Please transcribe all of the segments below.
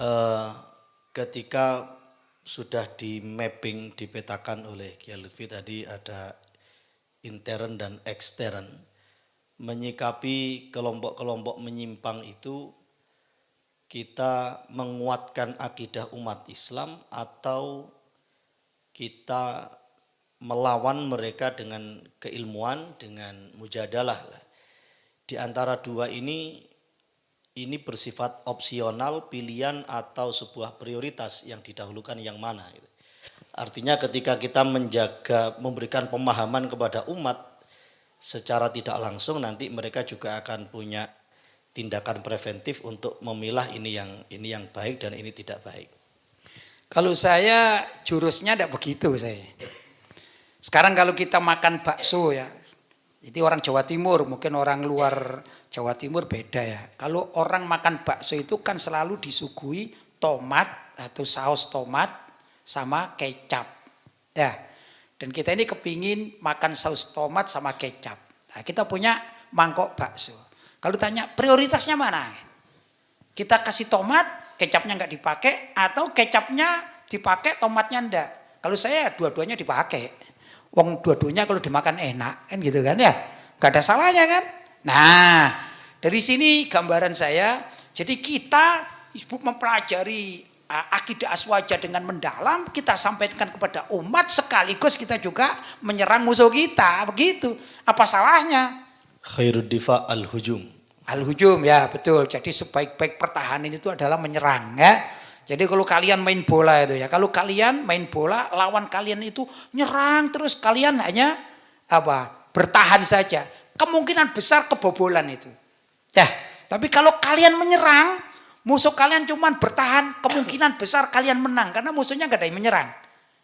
eh, ketika sudah di mapping, dipetakan oleh Kiai Lutfi tadi ada intern dan ekstern. Menyikapi kelompok-kelompok menyimpang itu, kita menguatkan akidah umat Islam atau kita melawan mereka dengan keilmuan, dengan mujadalah. Di antara dua ini bersifat opsional, pilihan atau sebuah prioritas yang didahulukan yang mana. Artinya ketika kita menjaga, memberikan pemahaman kepada umat secara tidak langsung, nanti mereka juga akan punya tindakan preventif untuk memilah ini yang baik dan ini tidak baik. Kalau saya jurusnya tidak begitu saya. Sekarang kalau kita makan bakso ya, itu orang Jawa Timur, mungkin orang luar Jawa Timur beda ya. Kalau orang makan bakso itu kan selalu disuguhi tomat atau saus tomat sama kecap. Ya. Dan kita ini kepingin makan saus tomat sama kecap. Nah, kita punya mangkok bakso. Kalau tanya prioritasnya mana? Kita kasih tomat, kecapnya nggak dipakai, atau kecapnya dipakai, tomatnya enggak. Kalau saya dua-duanya dipakai. Wong dua-duanya kalau dimakan enak, kan gitu kan ya. Nggak ada salahnya kan. Nah, dari sini gambaran saya. Jadi kita mempelajari akidah aswaja dengan mendalam, kita sampaikan kepada umat, sekaligus kita juga menyerang musuh kita. Begitu. Apa salahnya? Khairud difa al-hujum. Al-hujum ya betul. Jadi sebaik-baik pertahanan itu adalah menyerang ya. Jadi kalau kalian main bola itu ya, kalau kalian main bola lawan kalian itu nyerang terus, kalian hanya apa? Bertahan saja. Kemungkinan besar kebobolan itu. Ya, tapi kalau kalian menyerang, musuh kalian cuma bertahan, kemungkinan besar kalian menang karena musuhnya enggak ada yang menyerang.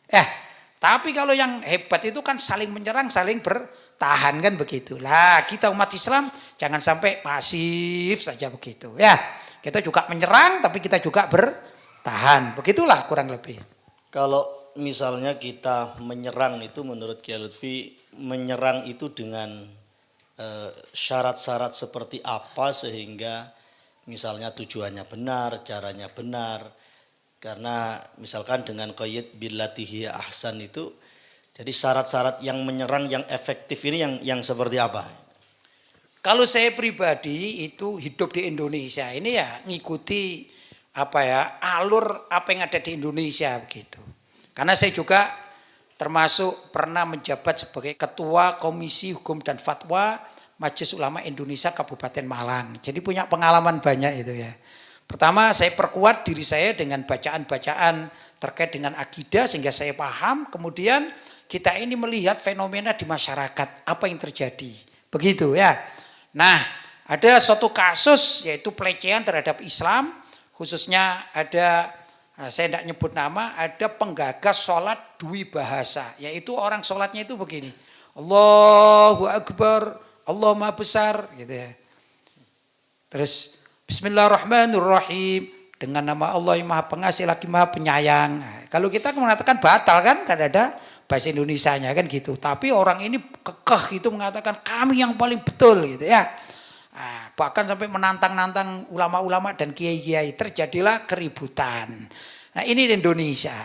Ya. Tapi kalau yang hebat itu kan saling menyerang, saling bertahan kan begitu. Lah kita umat Islam jangan sampai pasif saja begitu ya. Kita juga menyerang tapi kita juga bertahan. Begitulah kurang lebih. Kalau misalnya kita menyerang itu menurut Kiai Lutfi, menyerang itu dengan syarat-syarat seperti apa sehingga misalnya tujuannya benar, caranya benar. Karena misalkan dengan qayyid billatihi ahsan itu, jadi syarat-syarat yang menyerang yang efektif ini yang seperti apa? Kalau saya pribadi itu hidup di Indonesia ini ya ngikuti apa ya alur apa yang ada di Indonesia begitu. Karena saya juga termasuk pernah menjabat sebagai Ketua Komisi Hukum dan Fatwa Majelis Ulama Indonesia Kabupaten Malang. Jadi punya pengalaman banyak itu ya. Pertama saya perkuat diri saya dengan bacaan-bacaan terkait dengan akidah sehingga saya paham. Kemudian kita ini melihat fenomena di masyarakat, apa yang terjadi. Begitu ya. Nah ada suatu kasus yaitu pelecehan terhadap Islam. Khususnya ada, saya tidak nyebut nama, ada penggagas sholat dwi bahasa. Yaitu orang sholatnya itu begini. Allahu Akbar, Allah Maha Besar. Gitu ya. Terus Bismillahirrahmanirrahim, dengan nama Allah yang Maha Pengasih lagi Maha Penyayang. Nah, kalau kita mengatakan batal kan ada bahasa Indonesianya kan gitu. Tapi orang ini kekeh itu mengatakan kami yang paling betul gitu ya. Nah, bahkan sampai menantang-nantang ulama-ulama dan kiai-kiai, terjadilah keributan. Nah ini di Indonesia.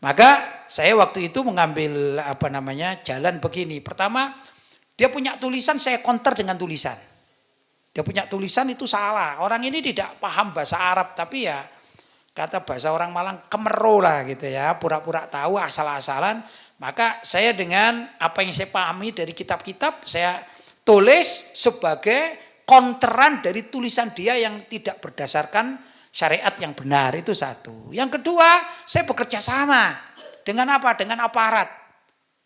Maka saya waktu itu mengambil jalan begini. Pertama dia punya tulisan, saya counter dengan tulisan. Dia punya tulisan itu salah. Orang ini tidak paham bahasa Arab, tapi ya kata bahasa orang Malang kemero lah gitu ya. Pura-pura tahu asal-asalan. Maka saya dengan apa yang saya pahami dari kitab-kitab, saya tulis sebagai konteran dari tulisan dia yang tidak berdasarkan syariat yang benar. Itu satu. Yang kedua, saya bekerja sama. Dengan apa? Dengan aparat.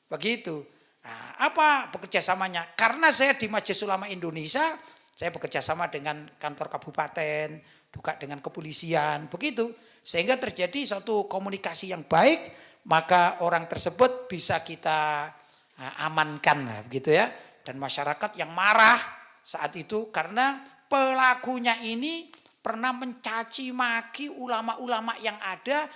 Begitu. Nah, apa bekerja samanya? Karena saya di Majelis Ulama Indonesia, saya bekerja sama dengan kantor kabupaten, juga dengan kepolisian, begitu. Sehingga terjadi suatu komunikasi yang baik, maka orang tersebut bisa kita amankan lah, begitu ya. Dan masyarakat yang marah saat itu karena pelakunya ini pernah mencaci maki ulama-ulama yang ada,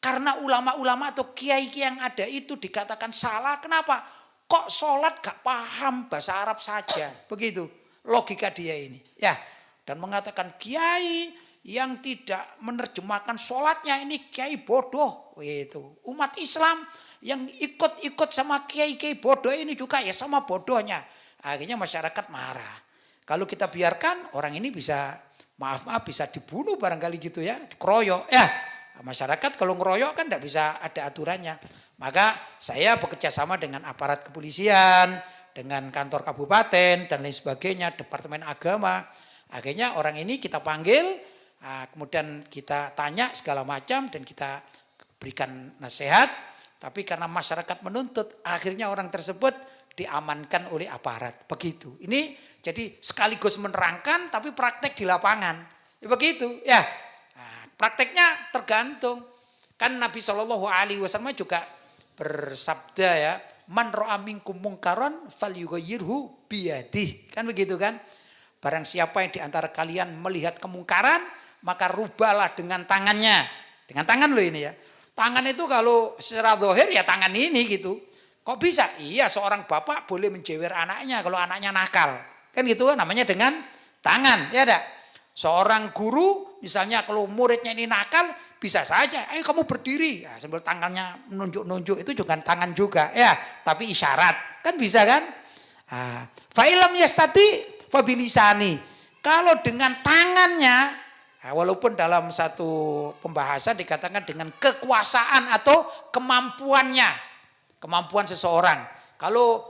karena ulama-ulama atau kiai-kiai yang ada itu dikatakan salah. Kenapa? Kok sholat gak paham bahasa Arab saja, begitu. Logika dia ini ya, dan mengatakan kiai yang tidak menerjemahkan sholatnya ini kiai bodoh. Itu umat Islam yang ikut-ikut sama kiai-kiai bodoh ini juga ya sama bodohnya. Akhirnya masyarakat marah. Kalau kita biarkan orang ini bisa maaf bisa dibunuh barangkali gitu ya, dikeroyok. Ya, masyarakat kalau ngeroyok kan tidak bisa ada aturannya. Maka saya bekerja sama dengan aparat kepolisian, dengan kantor kabupaten dan lain sebagainya, departemen agama. Akhirnya orang ini kita panggil, kemudian kita tanya segala macam dan kita berikan nasihat. Tapi karena masyarakat menuntut, akhirnya orang tersebut diamankan oleh aparat. Begitu. Ini jadi sekaligus menerangkan tapi praktek di lapangan. Ya begitu ya. Nah, prakteknya tergantung. Kan Nabi SAW juga bersabda ya, man ra'a minkum mungkaron falyughayyirhu biyadih. Kan begitu kan? Barang siapa yang di antara kalian melihat kemungkaran, maka rubahlah dengan tangannya. Dengan tangan loh ini ya. Tangan itu kalau secara zahir ya tangan ini gitu. Kok bisa? Iya, seorang bapak boleh menjewer anaknya kalau anaknya nakal. Kan gitu namanya dengan tangan, ya enggak? Seorang guru misalnya kalau muridnya ini nakal, bisa saja, ayo kamu berdiri. Ya, sambil tangannya menunjuk-nunjuk itu juga tangan juga, ya, tapi isyarat. Kan bisa kan? Fa'ilam yastati fabilisani. Kalau dengan tangannya, walaupun dalam satu pembahasan dikatakan dengan kekuasaan atau kemampuannya. Kemampuan seseorang. Kalau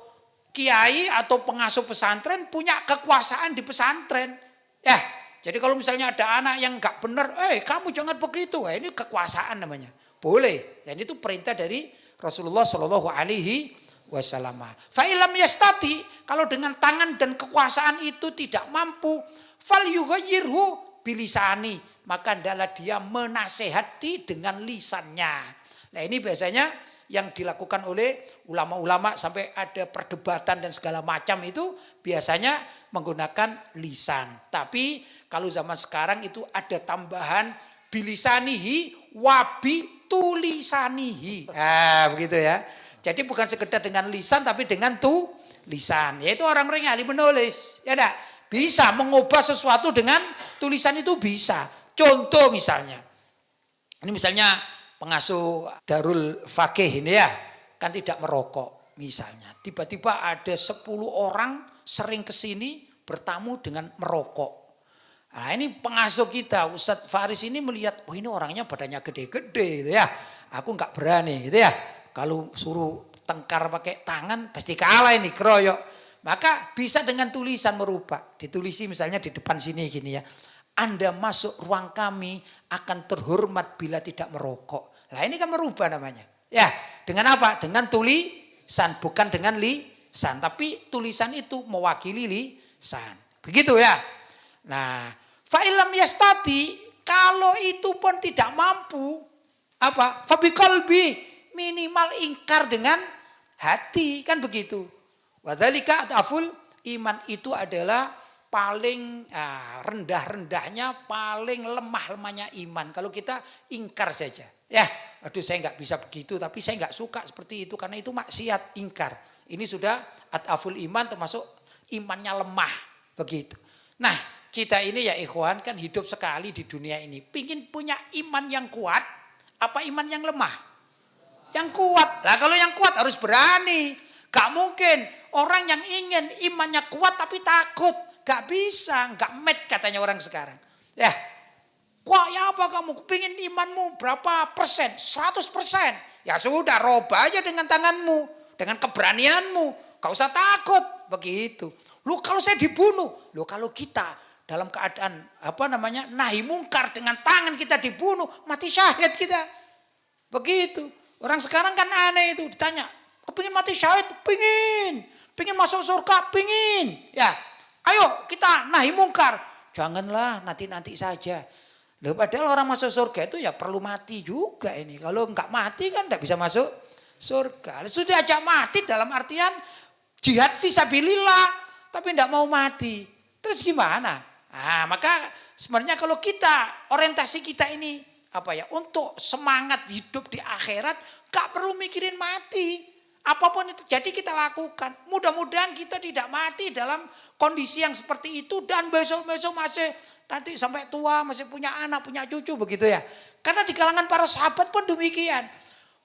kiai atau pengasuh pesantren punya kekuasaan di pesantren. Ya, jadi kalau misalnya ada anak yang enggak benar, kamu jangan begitu. Ini kekuasaan namanya. Boleh. Dan itu perintah dari Rasulullah Shallallahu Alaihi Wasallam. Fa'ilam yastati, kalau dengan tangan dan kekuasaan itu tidak mampu, fal yughayyirhu bilisani, maka adalah dia menasehati dengan lisannya. Nah ini biasanya yang dilakukan oleh ulama-ulama sampai ada perdebatan dan segala macam itu biasanya menggunakan lisan. Tapi kalau zaman sekarang itu ada tambahan bilisanihi wabi tulisanihi. Begitu ya. Jadi bukan sekedar dengan lisan tapi dengan tulisan. Yaitu orang-orang yang ahli menulis. Ya enggak? Bisa mengubah sesuatu dengan tulisan itu bisa. Contoh misalnya. Ini misalnya pengasuh Darul Fakih ini ya, kan tidak merokok misalnya. Tiba-tiba ada 10 orang sering kesini bertamu dengan merokok. Nah ini pengasuh kita, Ustadz Faris ini melihat, ini orangnya badannya gede-gede gitu ya. Aku nggak berani gitu ya. Kalau suruh tengkar pakai tangan pasti kalah ini, keroyok. Maka bisa dengan tulisan merubah. Ditulisi misalnya di depan sini gini ya. Anda masuk ruang kami akan terhormat bila tidak merokok. Nah ini kan merubah namanya. Ya, dengan apa? Dengan tulisan, bukan dengan lisan. Tapi tulisan itu mewakili lisan. Begitu ya. Nah, fa'ilam yastati, kalau itu pun tidak mampu, apa? Fabiqalbi, minimal ingkar dengan hati. Kan begitu. Wadzalika adaful iman, itu adalah paling rendah-rendahnya, paling lemah-lemahnya iman. Kalau kita ingkar saja. Ya, aduh saya nggak bisa begitu, tapi saya nggak suka seperti itu. Karena itu maksiat, ingkar. Ini sudah adaful iman, termasuk imannya lemah. Begitu. Nah, kita ini ya ikhwan kan hidup sekali di dunia ini. Pingin punya iman yang kuat, apa iman yang lemah? Yang kuat. Lah kalau yang kuat harus berani. Gak mungkin orang yang ingin imannya kuat tapi takut. Gak bisa, gak met katanya orang sekarang. Ya, wah ya apa kamu pingin imanmu berapa persen? 100%. Ya sudah, roba aja dengan tanganmu. Dengan keberanianmu. Gak usah takut. Begitu. Lu kalau saya dibunuh. Lu kalau kita dalam keadaan nahi mungkar dengan tangan kita dibunuh. Mati syahid kita. Begitu. Orang sekarang kan aneh itu. Ditanya, kepingin mati syahid? Pingin. Pingin masuk surga? Pingin. Ya. Ayo kita nahi mungkar. Janganlah nanti-nanti saja. Loh, padahal orang masuk surga itu ya perlu mati juga ini. Kalau enggak mati kan enggak bisa masuk surga. Sudah aja mati dalam artian jihad fisabilillah. Tapi enggak mau mati. Terus gimana? Nah, maka sebenarnya kalau kita, orientasi kita ini untuk semangat hidup di akhirat, enggak perlu mikirin mati. Apapun itu jadi kita lakukan. Mudah-mudahan kita tidak mati dalam kondisi yang seperti itu dan besok-besok masih nanti sampai tua masih punya anak, punya cucu begitu ya. Karena di kalangan para sahabat pun demikian.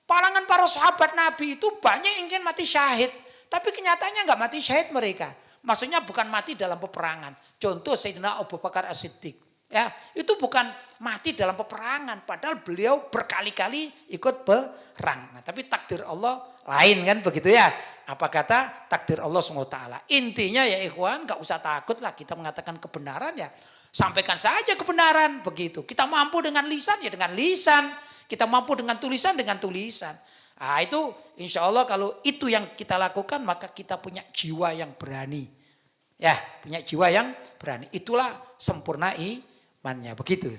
Kalangan para sahabat Nabi itu banyak yang ingin mati syahid. Tapi kenyataannya nggak mati syahid mereka. Maksudnya bukan mati dalam peperangan. Contoh Sayyidina Abu Bakar As-Siddiq. Ya, itu bukan mati dalam peperangan, padahal beliau berkali-kali ikut perang. Nah, tapi takdir Allah lain kan begitu ya. Apa kata takdir Allah SWT. Intinya ya ikhwan, gak usah takut lah kita mengatakan kebenaran ya. Sampaikan saja kebenaran begitu. Kita mampu dengan lisan ya dengan lisan. Kita mampu dengan tulisan. Nah, itu insya Allah kalau itu yang kita lakukan maka kita punya jiwa yang berani. Ya, punya jiwa yang berani. Itulah sempurna imannya begitu.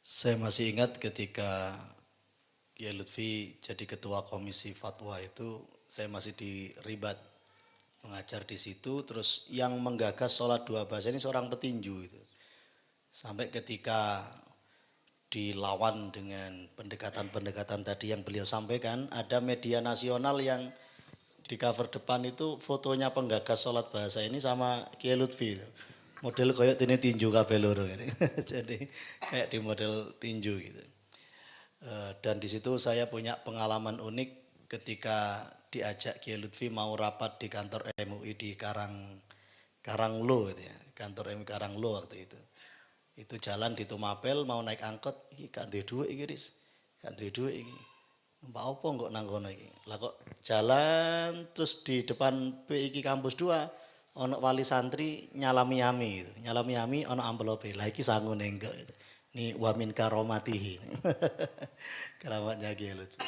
Saya masih ingat ketika Kiai Lutfi jadi ketua komisi fatwa itu, saya masih di Ribat mengajar di situ. Terus yang menggagas sholat dua bahasa ini seorang petinju itu. Sampai ketika dilawan dengan pendekatan-pendekatan tadi yang beliau sampaikan, ada media nasional yang di cover depan itu fotonya penggagas sholat bahasa ini sama Kiai Lutfi itu. Model kayak ini tinju kabeh loro ini. Jadi kayak di model tinju gitu. Dan di situ saya punya pengalaman unik ketika diajak Kiai Lutfi mau rapat di kantor MUI di Karanglo gitu ya. Kantor MUI Karanglo waktu itu. Itu jalan di Tumapel mau naik angkot, iki gak duwe dhuwit iki Ris. Gak duwe dhuwit iki. Mbak opo kok nang kono iki? Lah kok jalan terus di depan PIK kampus 2 ono wali santri nyalami-yami gitu. Nyalami-yami ono ampelope. Lah iki sangu nenggok gitu. Ini wamin karomatihi. Keramatnya Kiai Lutfi.